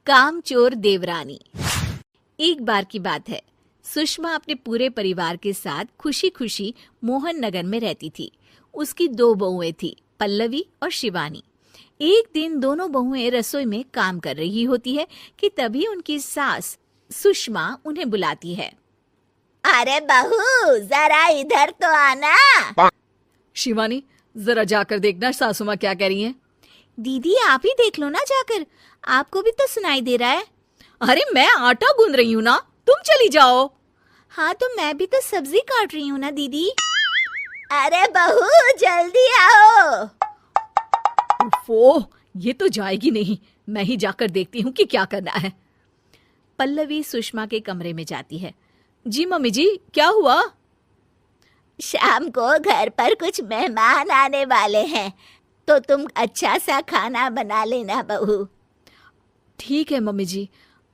कामचोर देवरानी। एक बार की बात है, सुषमा अपने पूरे परिवार के साथ खुशी खुशी मोहन नगर में रहती थी। उसकी 2 बहुएं थी, पल्लवी और शिवानी। एक दिन दोनों बहुएं रसोई में काम कर रही होती है कि तभी उनकी सास सुषमा उन्हें बुलाती है। अरे बहू, जरा इधर तो आना। शिवानी, जरा जाकर देखना सासू माँ क्या कह रही हैं। दीदी आप ही देख लो ना जाकर, आपको भी तो सुनाई दे रहा है। अरे मैं आटा गूंद रही हूँ ना, तुम चली जाओ। हाँ तो मैं भी तो सब्जी काट रही हूँ ना दीदी। अरे बहू जल्दी आओ। ओह, ये तो जाएगी नहीं, मैं ही जाकर देखती हूँ कि क्या करना है। पल्लवी सुषमा के कमरे में जाती है। जी मम्मी जी, क्या हुआ? शाम को घर पर कुछ मेहमान आने वाले हैं, तो तुम अच्छा सा खाना बना लेना बहू। ठीक है मम्मी जी,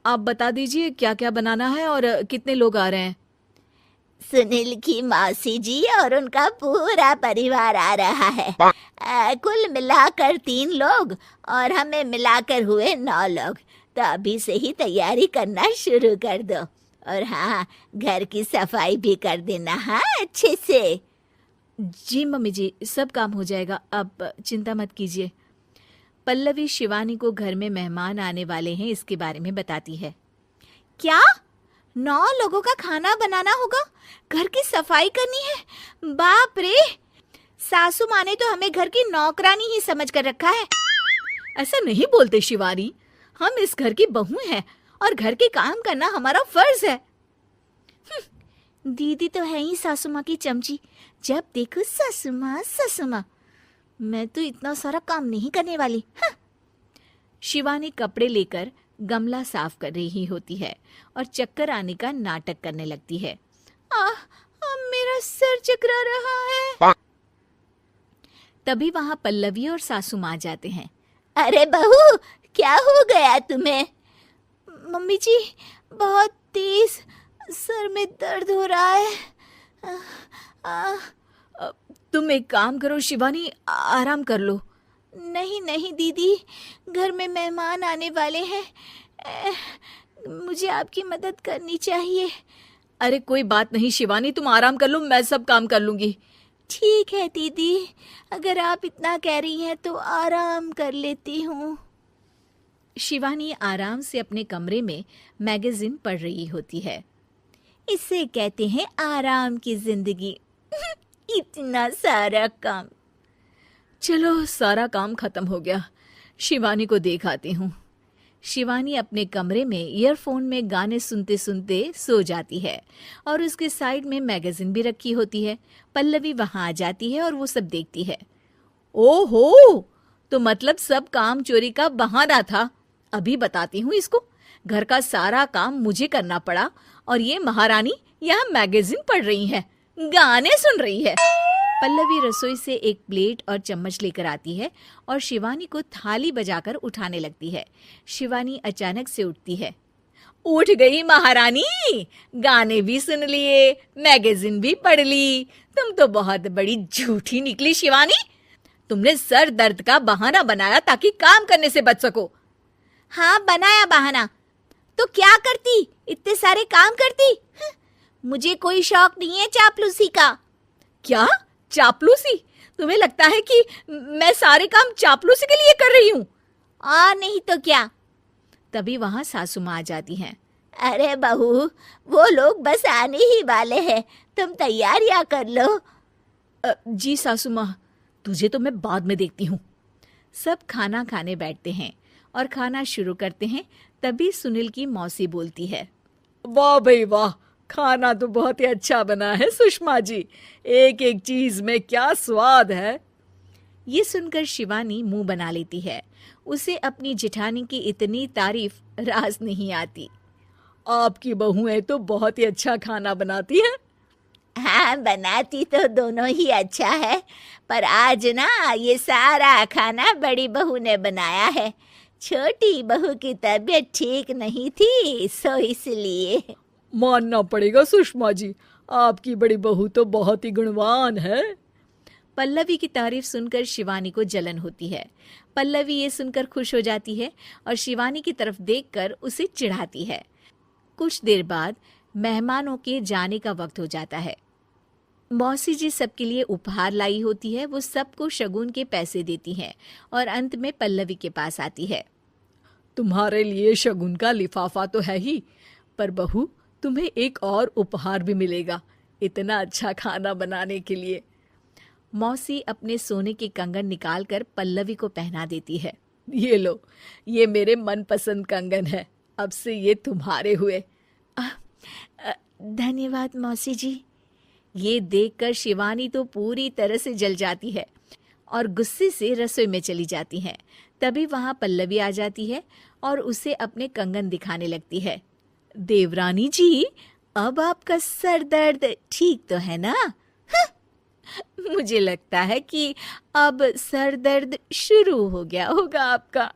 आप बता दीजिए क्या क्या बनाना है और कितने लोग आ रहे हैं। सुनील की मौसी जी और उनका पूरा परिवार आ रहा है। कुल मिलाकर 3 लोग और हमें मिलाकर हुए 9 लोग। तो अभी से ही तैयारी करना शुरू कर दो। और हाँ, घर की सफाई भी कर देना, हाँ अच्छे से। जी मम्मी जी, सब काम हो जाएगा, आप चिंता मत कीजिए। पल्लवी शिवानी को घर में मेहमान आने वाले हैं इसके बारे में बताती है। क्या 9 लोगों का खाना बनाना होगा, घर की सफाई करनी है? बाप रे, सासू माँ ने तो हमें घर की नौकरानी ही समझ कर रखा है। ऐसा नहीं बोलते शिवानी, हम इस घर की बहू हैं और घर के काम करना हमारा फर्ज है। दीदी तो है ही सासू माँ की चमची, जब देखो सासू माँ सासू माँ। मैं तो इतना सारा काम नहीं करने वाली। शिवानी कपड़े लेकर गमला साफ कर रही होती है और चक्कर आने का नाटक करने लगती है। मेरा सर चकरा रहा है। तभी वहां पल्लवी और सासू माँ जाते हैं। अरे बहू, क्या हो गया तुम्हें? मम्मी जी, बहुत तेज सर में दर्द हो रहा है। तुम एक काम करो शिवानी, आराम कर लो। नहीं नहीं दीदी, घर में मेहमान आने वाले हैं, मुझे आपकी मदद करनी चाहिए। अरे कोई बात नहीं शिवानी, तुम आराम कर लो, मैं सब काम कर लूंगी। ठीक है दीदी, अगर आप इतना कह रही हैं तो आराम कर लेती हूँ। शिवानी आराम से अपने कमरे में मैगजीन पढ़ रही होती है। इसे कहते हैं आराम की जिंदगी। इतना सारा काम। चलो सारा काम खत्म हो गया, शिवानी को देख आती हूँ। शिवानी अपने कमरे में ईयरफोन में गाने सुनते सुनते सो जाती है और उसके साइड में मैगजीन भी रखी होती है। पल्लवी वहां आ जाती है और वो सब देखती है। ओहो, तो मतलब सब काम चोरी का बहाना था। अभी बताती हूँ इसको। घर का सारा काम मुझे करना पड़ा और ये महारानी यहाँ मैगजीन पढ़ रही है, गाने सुन रही है। पल्लवी रसोई से एक प्लेट और चम्मच लेकर आती है और शिवानी को थाली बजाकर उठाने लगती है। शिवानी अचानक से उठती है। उठ गई महारानी, गाने भी सुन लिए, मैगजीन भी पढ़ ली। तुम तो बहुत बड़ी झूठी निकली शिवानी। तुमने सर दर्द का बहाना बनाया ताकि काम करने से बच सको। हाँ बनाया बहाना, तो क्या करती, इतने सारे काम करती। मुझे कोई शौक नहीं है चापलूसी का। क्या चापलूसी? तुम्हें लगता है कि मैं सारे काम चापलूसी के लिए कर रही हूँ? और नहीं तो क्या। तभी वहां सासू माँ आ जाती हैं। अरे बहू, वो लोग बस आने ही वाले हैं, तुम तैयारियां कर लो। जी सासू माँ, तुझे तो मैं बाद में देखती हूँ। सब खाना खाने बैठते हैं और खाना शुरू करते हैं। तभी सुनील की मौसी बोलती है। वाह भाई वाह, खाना तो बहुत ही अच्छा बना है सुषमा जी, एक एक चीज में क्या स्वाद है। ये सुनकर शिवानी मुंह बना लेती है। उसे अपनी जेठानी की इतनी तारीफ रास नहीं आती। आपकी बहुएं तो बहुत ही अच्छा खाना बनाती हैं। हाँ, बनाती तो दोनों ही अच्छा है, पर आज ना ये सारा खाना बड़ी बहू ने बनाया है। छोटी बहू की तबीयत ठीक नहीं थी, सो इसलिए। मानना पड़ेगा सुषमा जी, आपकी बड़ी बहू तो बहुत ही गुणवान है। पल्लवी की तारीफ सुनकर शिवानी को जलन होती है। पल्लवी ये सुनकर खुश हो जाती है और शिवानी की तरफ देखकर उसे चिढ़ाती है। कुछ देर बाद मेहमानों के जाने का वक्त हो जाता है। मौसी जी सबके लिए उपहार लाई होती है। वो सबको शगुन के पैसे देती हैं और अंत में पल्लवी के पास आती है। तुम्हारे लिए शगुन का लिफाफा तो है ही, पर बहू तुम्हें एक और उपहार भी मिलेगा इतना अच्छा खाना बनाने के लिए। मौसी अपने सोने के कंगन निकालकर पल्लवी को पहना देती है। ये लो, ये मेरे मनपसंद कंगन है, अब से ये तुम्हारे हुए। धन्यवाद मौसी जी। ये देखकर शिवानी तो पूरी तरह से जल जाती है और गुस्से से रसोई में चली जाती है। तभी वहां पल्लवी आ जाती है और उसे अपने कंगन दिखाने लगती है। देवरानी जी, अब आपका सर दर्द ठीक तो है ना? मुझे लगता है कि अब सर दर्द शुरू हो गया होगा आपका।